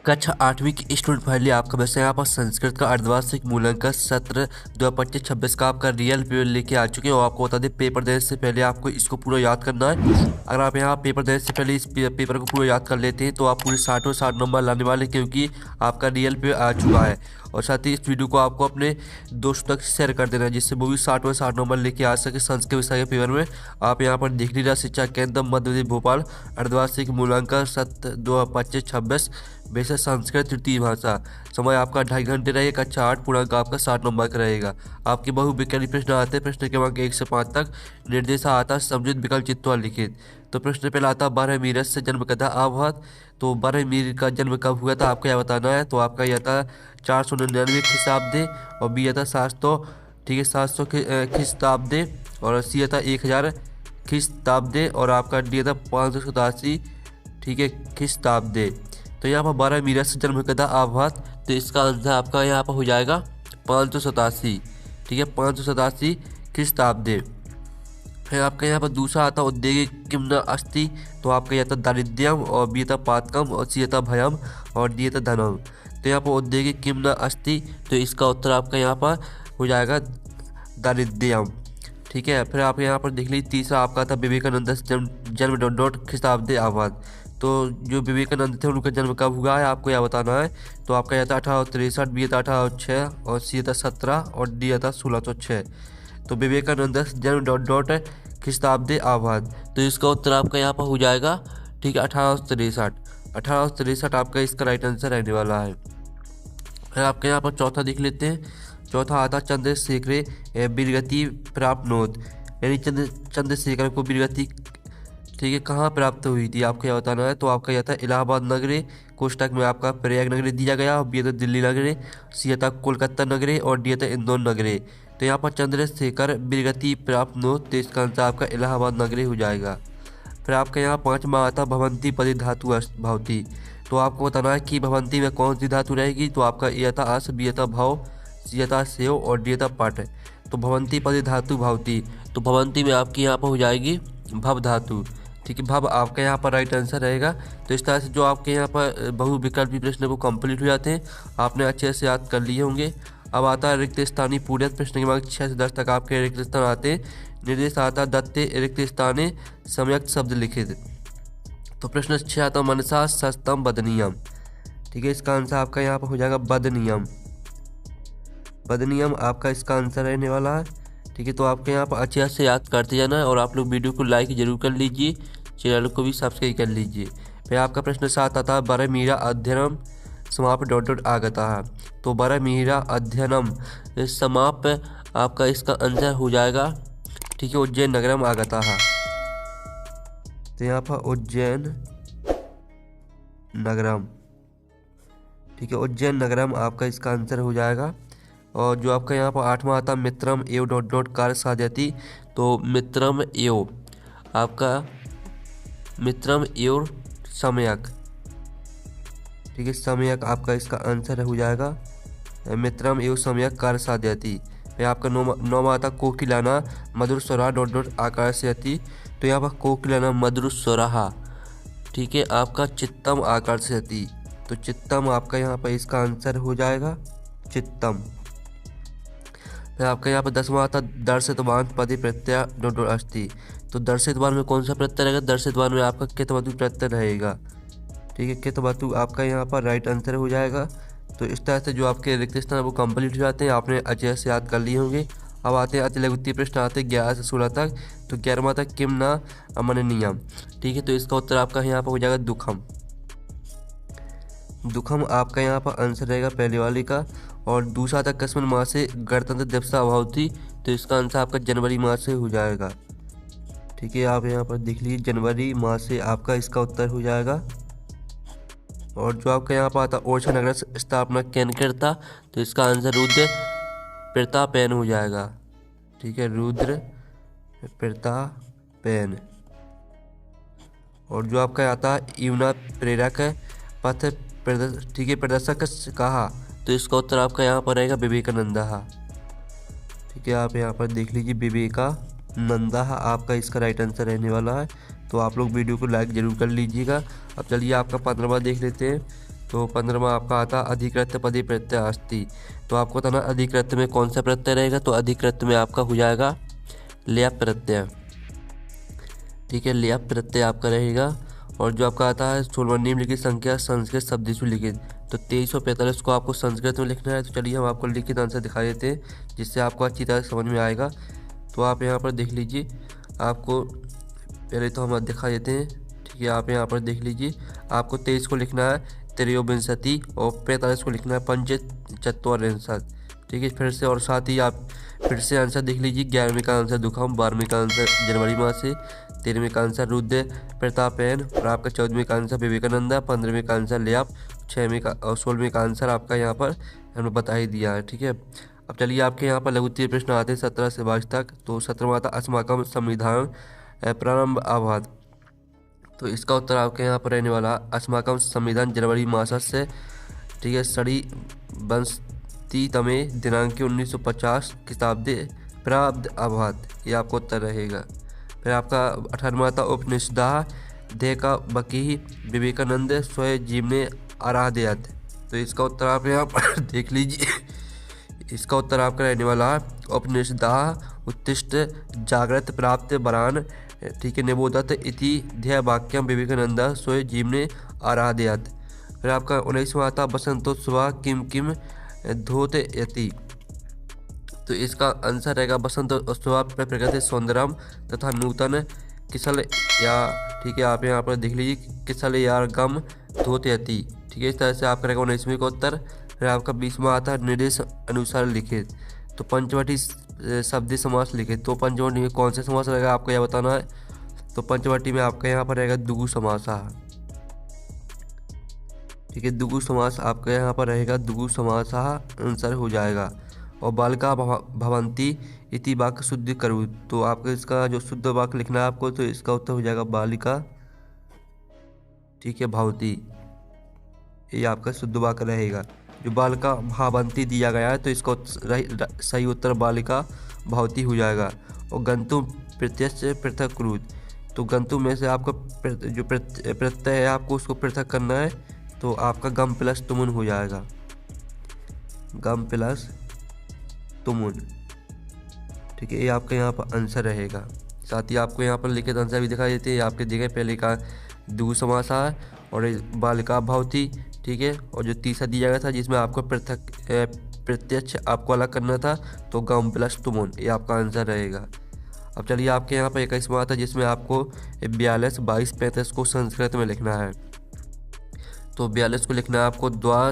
कक्षा 8वीं की स्टूडेंट फाइनली आपका वैसे यहाँ पर संस्कृत का अर्धवार्षिक मूल्यांकन सत्र 2025-26 का आपका रियल पेपर लेके आ चुके हैं। और आपको बता दें, पेपर देने से पहले आपको इसको पूरा याद करना है। अगर आप यहाँ पेपर देने से पहले इस पेपर को पूरा याद कर लेते हैं तो आप पूरे 60 नंबर लाने वाले, क्योंकि आपका रियल पेपर आ चुका है। और साथ ही इस वीडियो को आपको अपने दोस्तों तक शेयर कर देना है, जिससे वो भी 60 नंबर लेके आ सके संस्कृत विषय के पेपर में। आप यहाँ पर देख लीजिए, शिक्षा केंद्र मध्य प्रदेश भोपाल, अर्धवार्षिक मूल्यांकन सत्र 2025-26 वैसे संस्कृत तृतीय भाषा। समय आपका 2.5 घंटे रहेगा। कक्षा 8 पूर्णांक आपका 60 नंबर का रहेगा। आपके बहुविकल्पी प्रश्न आते हैं, प्रश्न क्रमांक 1 से 5 तक। निर्देश आता है समृद्ध विकल्प चित्तवा लिखित। तो प्रश्न पहला आता है 12 मीरठ से जन्म कथा आवहत। तो 12 मीर का जन्म कब हुआ था आपको यह बताना है। तो आपका यह था 499 खिस्ताब्दे, और बी यह था 700, ठीक है 700 खिस्ताब्दे, और सी यह था 1000 खिस्ताब्दे, और आपका डी था 587, ठीक है खिस्ताब्दे। तो यहाँ पर 12 मीरठ से जन्म कथा आवहत, तो इसका आंसर आपका यहाँ पर हो जाएगा 587, ठीक है 587 खिस्ताब्दे। फिर आपका यहाँ पर दूसरा आता औद्योगिक किम्न अस्ति। तो आपका यह था दारिद्र्यम, और बी था पातकम, और सी था भयम, और डी था धनम। तो यहाँ पर औद्योगिक किम्न अस्ति, तो इसका उत्तर आपका यहाँ पर हो जाएगा दारिद्र्यम, ठीक है। फिर आप यहाँ पर देख लीजिए, तीसरा आपका था विवेकानंद जन्म डॉट खिस्ताब्दे आवहत। तो जो विवेकानंद थे उनका जन्म कब हुआ है आपको यह बताना है। तो आपका यह था 1863, बी था 1806, और सी था 17, और डी था 1606। तो विवेकानंद जन्म डॉट खिस्ताब्दे आवहत, तो इसका उत्तर आपका यहाँ पर हो जाएगा, ठीक है 1863 आपका इसका राइट आंसर रहने वाला है। फिर आपके यहाँ पर चौथा देख लेते हैं। चौथा आता चंद्रशेखर वीरगति प्राप्नोत, यानी चंद्रशेखर को वीरगति, ठीक है कहाँ प्राप्त हुई थी आपको यह बताना है। तो आपका यह था इलाहाबाद नगरे, कोष्टक में आपका प्रयाग नगरे दिया गया, और बी था दिल्ली नगरे, सी था कोलकाता नगरे, और डी था इंदौर नगरे। तो यहाँ पर चंद्रशेखर वीरगति प्राप्नोत, तो इसका आंसर आपका इलाहाबाद नगरे हो जाएगा। फिर आपका यहाँ 5वां आता भवंती पदि धातु भवती। तो आपको बताना है कि भवंती में कौन सी धातु रहेगी। तो आपका ए था अस, बी था भव, सी था सेव, और डी था पट। तो भवंती पदि धातु भवती, तो भवंती में आपकी यहाँ पर हो जाएगी भव धातु, ठीक है भव आपका यहाँ पर राइट आंसर रहेगा। तो इस तरह से जो आपके यहाँ पर बहुविकल्पी प्रश्न वो कंप्लीट हो जाते हैं, आपने अच्छे से याद कर लिए होंगे। अब आता है रिक्त स्थानीय पूरे प्रश्न क्रमांक 6 से 10 तक आपके रिक्त स्थान आते हैं। निर्देश आता दत्ते रिक्त स्थाने सम्यक शब्द लिखित। तो प्रश्न 6 आता मनसा सस्तम बदनियम, ठीक है इसका आंसर आपका यहाँ पर हो जाएगा बदनियम। बदनियम आपका इसका आंसर रहने वाला है, ठीक है। तो आपके यहाँ पर अच्छे से याद करते जाना है, और आप लोग वीडियो को लाइक जरूर कर लीजिए, चैनल को भी सब्सक्राइब कर लीजिए। फिर आपका प्रश्न 7 आता है बर मीरा अध्ययनम समाप डॉट आगता है। तो बर मीरा अध्ययनम समाप आपका इसका आंसर हो जाएगा, ठीक है उज्जैन नगरम आगता है। तो यहाँ पर उज्जैन नगरम, ठीक है उज्जैन नगरम आपका इसका आंसर हो जाएगा। और जो आपका यहाँ पर 8वां आता मित्रम एव डॉट कार्य साध्यति। तो मित्रम एव आपका मित्रम एव सम्यक, ठीक है सम्यक आपका इसका आंसर हो जाएगा मित्रम एव सम्यक कार्य साध्यति। फिर आपका 9वां आता कोकिलाना मधुर स्वरा डॉट आकर्षयति। तो यहाँ पर कोकिलाना मधुर स्वरा, ठीक है आपका चित्तम आकर्षयति। तो चित्तम आपका यहाँ पर इसका आंसर हो जाएगा चित्तम। फिर आपका यहाँ पर 10वां आता दर्शितवान पदे प्रत्यय डॉट अस्ति। तो दर्शितवान में कौन सा प्रत्यय रहेगा। दर्शितवान में आपका कित वतु प्रत्यय रहेगा, ठीक है कित वतु आपका यहाँ पर राइट आंसर हो जाएगा। तो इस तरह से जो आपके रिक्त स्थान वो कंप्लीट हो जाते हैं, आपने अच्छे से याद कर लिए होंगे। अब आते हैं अति लघुत्तरीय प्रश्न आते हैं 11 से 16 तक। तो 11वां तक किम न अमननीयम, ठीक है तो इसका उत्तर आपका यहाँ पर हो जाएगा दुखम। दुखम आपका यहाँ पर आंसर रहेगा पहले वाले का। और दूसरा था कस्मिन माह से गणतंत्र दिवस अभावती। तो इसका आंसर आपका जनवरी माह से हो जाएगा, ठीक है आप यहाँ पर देख लीजिए जनवरी माह से आपका इसका उत्तर हो जाएगा। और जो आपका यहाँ पर आता ओरछा नगर स्थापना कैन करता। तो इसका आंसर रुद्र प्रतापेन हो जाएगा, ठीक है रुद्र प्रतापेन। और जो आपका आता युवना प्रेरक पथ ठीक है प्रदर्शक कहा। तो इसका उत्तर आपका यहाँ पर रहेगा विवेकानंदा, ठीक है आप यहाँ पर देख लीजिए विवेकानंदा आपका इसका राइट आंसर रहने वाला है। तो आप लोग वीडियो को लाइक जरूर कर लीजिएगा। अब चलिए आपका 15वां देख लेते हैं। तो 15वां आपका आता अधिकृत पदी प्रत्यय अस्ति। तो आपको बताना अधिकृत में कौन सा प्रत्यय रहेगा, तो अधिकृत में आपका हो जाएगा ल्याप प्रत्यय। ठीक है, ल्याप प्रत्यय आपका रहेगा। और जो आपका आता है 16वां निम्नलिखित संख्या संस्कृत शब्देशु लिखित। तो 2345 को आपको संस्कृत में लिखना है। तो चलिए हम आपको लिखित आंसर दिखा देते हैं जिससे आपको अच्छी तरह समझ में आएगा। तो आप यहाँ पर देख लीजिए, आपको पहले तो हम दिखा देते हैं। ठीक है, आप यहाँ पर देख लीजिए, आपको 23 को लिखना है त्रयोविंशति और 45 को लिखना है पंचचत्वारिंशत्। ठीक है, फिर से और साथ ही आप फिर से आंसर देख लीजिए। 11वीं का आंसर दुखम, 12वीं का आंसर जनवरी मासे, 13वीं का आंसर रुद्र प्रतापैन और आपका 14वीं का आंसर विवेकानंदा, 15वीं का आंसर ल्याप, 6वीं का और 16वीं का आंसर आपका यहाँ पर हमने बता ही दिया है। ठीक है, अब चलिए आपके यहाँ पर लघु उत्तरीय प्रश्न आते हैं 17 से 22 तक। तो 17वां आता अस्माकं संविधान प्रारंभ अभवत्। तो इसका उत्तर आपके यहाँ पर रहने वाला अस्माकं संविधान जनवरी मासस्य, ठीक है, षड्विंशतितमे दिनांके 1950 ख्रीष्टाब्दे प्रारब्ध अभवत्। ये आपको उत्तर रहेगा। फिर आपका 18वां आता उपनिषदः देहकावकिः विवेकानंद स्वयं जीवने आराधयत्। तो इसका उत्तर आप यहाँ पर देख लीजिए। इसका उत्तर आपका रहने वाला उपनिषदः उत्तिष्ठ जागृत प्राप्त वरान, ठीक है, निबोधत इति ध्येय वाक्यम विवेकानंद स्वयं जीवने आराधयत्। फिर आपका 19वां आता बसंतोत्सव किम किम द्योतयति। तो इसका आंसर रहेगा बसंतोत्सव प्रकृति सौंदर्यम तथा नूतन किसल या, ठीक है, आप यहाँ पर देख लीजिए किसल या गम द्योतयति। ठीक है, इस तरह से आपका रहेगा 19वीं का उत्तर। फिर आपका 20वां आता है निर्देश अनुसार लिखित। तो पंचवटी शब्द समास लिखित। तो पंचवटी में कौन सा समास रहेगा आपको यह बताना है। तो पंचवटी में आपका यहाँ पर रहेगा दुगु समासा। ठीक है, दुगु समास आपका यहाँ पर रहेगा दुगु समासा आंसर हो जाएगा। और बालिका भवंती इति वाक्य शुद्ध करूँ। तो आपको इसका जो शुद्ध वाक्य लिखना है आपको, तो इसका उत्तर हो जाएगा बालिका, ठीक है, भवती। ये आपका शुद्ध वाक्य रहेगा। जो बालिका भावंती दिया गया है तो इसका सही उत्तर बालिका भवती हो जाएगा। और गंतुम प्रत्यय पृथक क्रूत। तो गंतुम में से आपको जो प्रत्यय है आपको उसको पृथक करना है। तो आपका गम प्लस तुमुन हो जाएगा, गम प्लस तुमुन। ठीक है, ये आपका यहाँ पर आंसर रहेगा। साथ ही आपको यहाँ पर लिखित आंसर भी दिखाई देते हैं। आपके देखे पहले का द्विगु समासा है और बालिका भवती। ठीक है, और जो तीसरा दिया गया था जिसमें आपको पृथक प्रत्यक्ष आपको अलग करना था, तो गम प्लस तुमुन, ये आपका आंसर रहेगा। अब चलिए आपके यहाँ पर 21वां आता है जिसमें आपको 42, 22, 35 को संस्कृत में लिखना है। तो 42 को लिखना है आपको द्वा,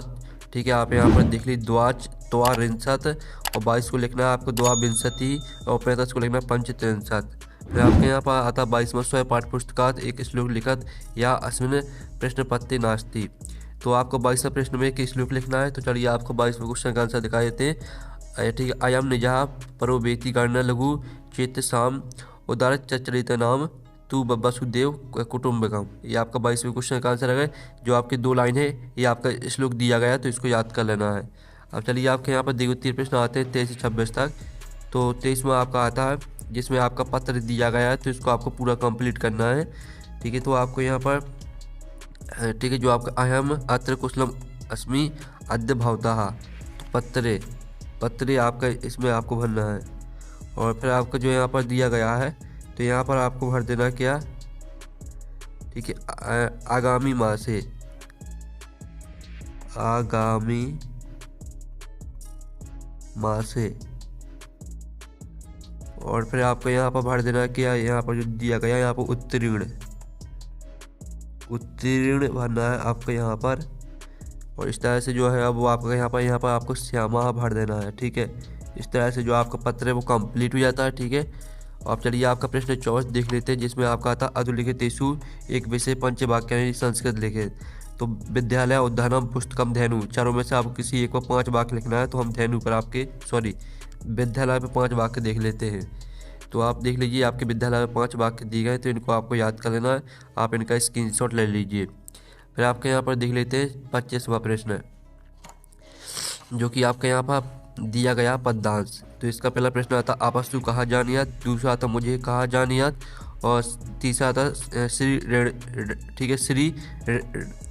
ठीक है, आप यहाँ पर देख लीजिए द्वाच त्वारिंशत्। और 22 को लिखना है आपको द्वाविंशति और 35 को लिखना है पंचत्रिंशत्। फिर आपके यहाँ पर आता 22वां स्वयं पाठ्य पुस्तकात एक श्लोक लिखत या अस्मिन् प्रश्न पत्ते नास्ति। तो आपको 22वां प्रश्न में एक श्लोक लिखना है। तो चलिए आपको 22वें क्वेश्चन का आंसर दिखा देते हैं। ठीक है, अयम निजः परोवेति गणना लघु चेत साम उदार चरित नाम तू वसुदेव कुटुंबकम। ये आपका 22वें क्वेश्चन का आंसर है। जो आपके 2 लाइन है ये आपका श्लोक दिया गया है, तो इसको याद कर लेना है। अब चलिए आपके यहाँ पर द्विगुत्तीय प्रश्न आते हैं 23 से 26 तक। तो 23वां आपका आता है जिसमें आपका पत्र दिया गया है, तो इसको आपको पूरा कंप्लीट करना है। ठीक है, तो आपको यहाँ पर, ठीक है, जो आपका अहम अत्र कुशलम अस्मि अद्य भवतः, पत्रे पत्रे आपका इसमें आपको भरना है। और फिर आपका जो यहाँ पर दिया गया है तो यहाँ पर आपको भर देना क्या, ठीक है, आगामी मासे, आगामी मासे। और फिर आपको यहाँ पर भर देना क्या, यहाँ पर जो दिया गया यहाँ पर उत्तीर्ण, उत्तीर्ण भरना है आपको यहाँ पर। और इस तरह से जो है अब वो आपका यहाँ पर आपको श्यामा भर देना है। ठीक है, इस तरह से जो आपका पत्र है वो कंप्लीट हो जाता है। ठीक है, अब चलिए आपका प्रश्न 24 देख लेते हैं जिसमें आपका आता अधुलिखितेषु एक विषय पंचवाक्यानि संस्कृत लिखित। तो विद्यालय उद्यानम पुस्तकम धेनु, चारों में से आपको किसी एक को 5 वाक्य लिखना है। तो हम धेनु पर आपके विद्यालय पे 5 वाक्य देख लेते हैं। तो आप देख लीजिए आपके विद्यालय में 5 वाक्य दिए गए, तो इनको आपको याद कर लेना है। आप इनका स्क्रीनशॉट ले लीजिए। फिर आपके यहाँ पर देख लेते हैं 25वां प्रश्न, जो कि आपके यहाँ पर दिया गया पद्यांश। तो इसका पहला प्रश्न आता आपस्तु कहा जानियत, दूसरा आता मुझे कहा जानियत, और तीसरा आता है ठीक है, श्री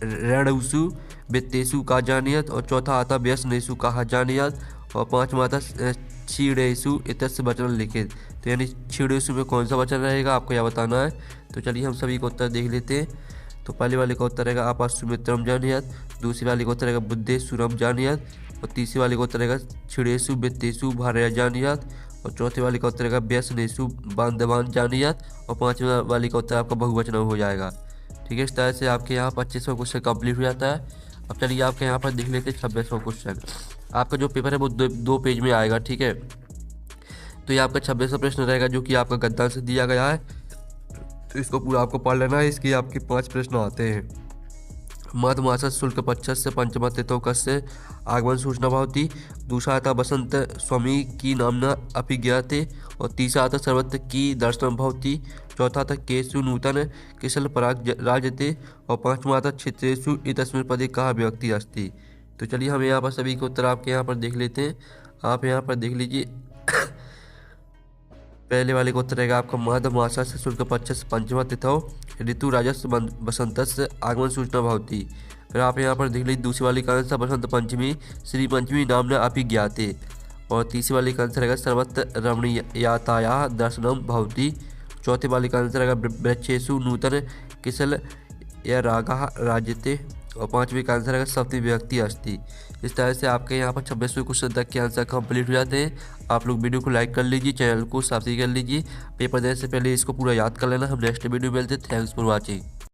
रणसु वित्तेषु का जानियत, और चौथा आता व्यसनेषु कहा जानियत, और पांचवा आता क्षीणेषु इत्यस्य वचन लिखित। तो यानी क्षीणेषु में कौन सा वचन रहेगा आपको यह बताना है। तो चलिए हम सभी को उत्तर देख लेते हैं। तो पहले वाले का उत्तर रहेगा आपासुमित्रम जानियत, दूसरी वाले का उत्तर रहेगा बुद्धेश्वरम जानियत, और तीसरी वाले का उत्तर रहेगा क्षीणेषु वित्तेषु भार्या जानियत, और चौथे वाले का उत्तर रहेगा व्यसनेषु बांधवान जानियत, और पांचवा वाले का उत्तर आपका बहुवचन हो जाएगा। ठीक है, इस तरह से आपके यहाँ 25वां क्वेश्चन कंप्लीट हो जाता है। अब चलिए आपके यहाँ पर देख लेते हैं 26वां क्वेश्चन। आपका जो पेपर है वो दो पेज में आएगा। ठीक है, तो ये आपका 26वां प्रश्न रहेगा जो कि आपका गद्दान से दिया गया है। तो इसको पूरा आपको पढ़ लेना है। इसके आपके 5 प्रश्न आते हैं। मधमास शुल्क पक्ष से पंचम तिथौ कस्य आगमन सूचना भवति, दूसरा आता बसंत स्वामी की नामना अभिज्ञाते, और तीसरा आता सर्वत्र की दर्शन भवति, चौथा था केशु नूतन किशल पराग राजते, और पांचवा आता क्षेत्रेशु इतस्मिन् पदे कहा व्यक्ति अस्ति। तो चलिए हम यहाँ पर सभी के उत्तर आपके यहाँ पर देख लेते हैं। आप यहाँ पर देख लीजिए। पहले वाले का उत्तर रहेगा आपका मधमासा से शुल्क पक्ष से पंचमा तिथौ ऋतु राजस्व बसंत से आगमन सूचना भवती। फिर आप यहाँ पर देख लीजिए दूसरी वाली का आंसर बसंत पंचमी श्री पंचमी नाम अभिज्ञाते, और तीसरी वाली का आंसर रहेगा सर्वत्र रमणीयताया दर्शनम भवती, चौथे वाली का आंसर रहेगा वृक्षेषु नूतन किशल या रागा राजते, और पांचवी का आंसर रहेगा सप्तमी विभक्ति अस्ति। इस तरह से आपके यहाँ पर 26वें क्वेश्चन तक के आंसर कंप्लीट हो जाते हैं। आप लोग वीडियो को लाइक कर लीजिए, चैनल को सब्सक्राइब कर लीजिए। पेपर देने से पहले इसको पूरा याद कर लेना। हम नेक्स्ट वीडियो में मिलते हैं। Thanks for watching.